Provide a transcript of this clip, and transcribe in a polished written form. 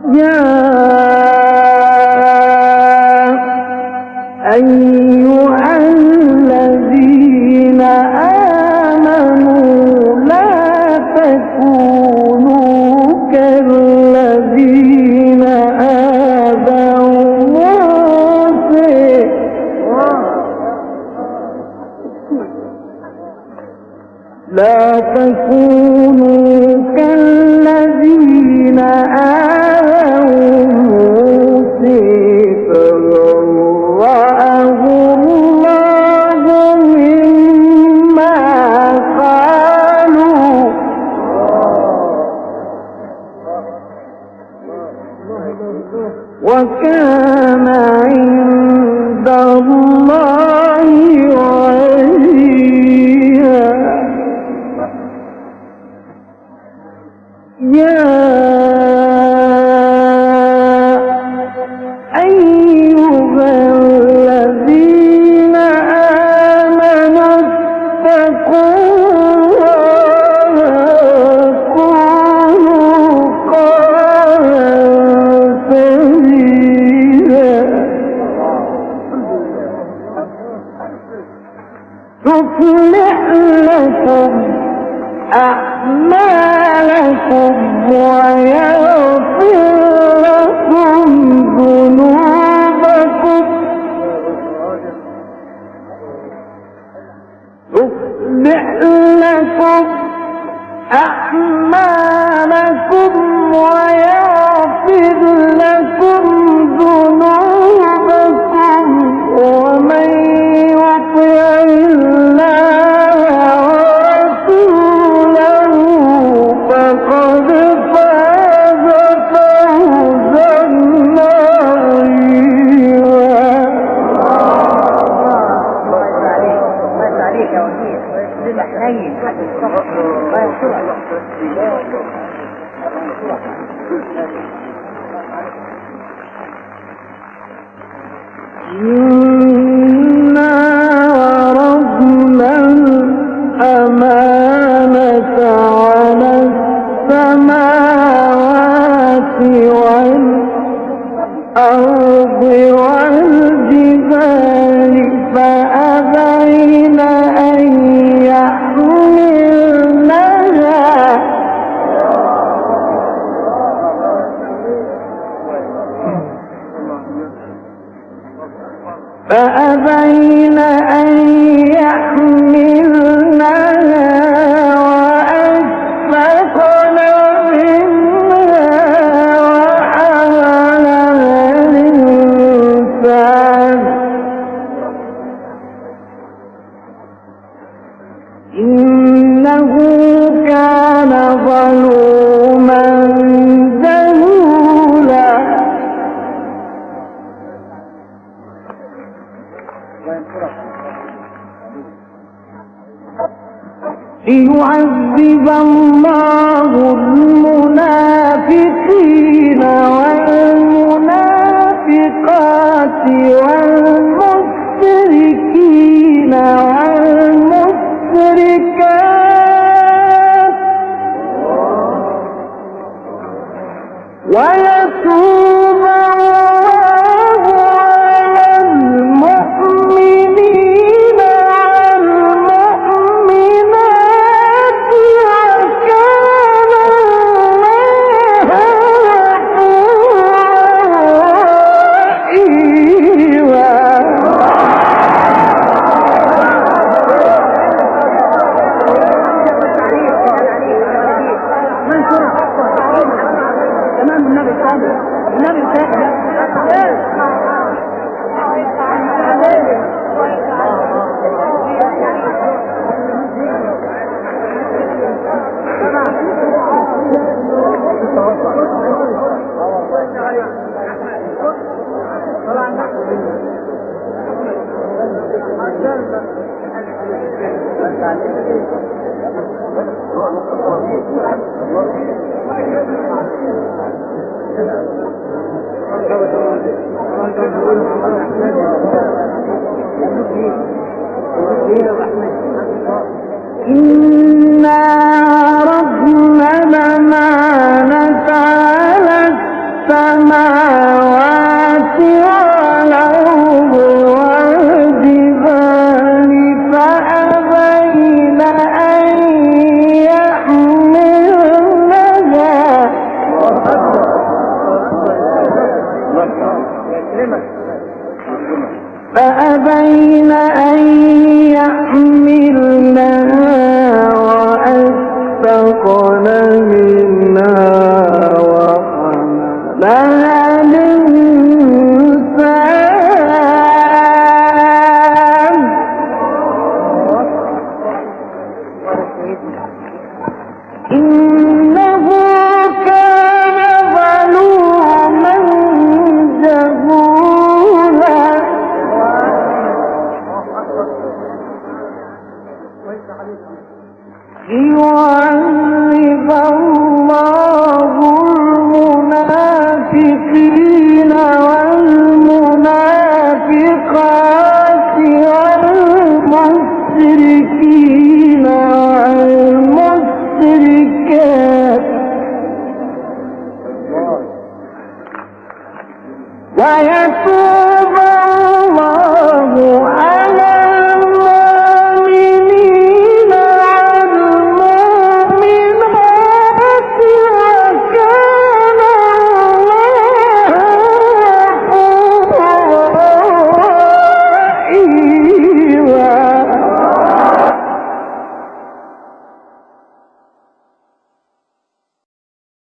يا أيها الذين آمنوا لا تكونوا كالذين آذوا موسى لا تكونوا كالذين آذوا موسى فبرأه الله مما قالوا وكان عند الله وجيها. يا أيها الذين آمنوا اتقوا الله وقولوا قولا سديدا يصلح لكم أعمالكم ويغفر لكم ذنوبكم يصلح لكم أعمالكم ويغفر لكم ذنوبكم ومن يطع الله ورسوله فقد فاز فوزا إنا عرضنا الأمانة على السماوات والأرض والجبال فأبين أن يحملنها وأشفقن منها وحملها الإنسان إنه كان ظلوما جهولا. ليعذب الله المنافقين والمنافقات والمشركين والمشركات ويتوب الله على المؤمنين والمؤمنات وكان الله إنا عرضنا الأمانة على الإنسان إنه كان ظلوما جهولا ليعذب الله المنافقين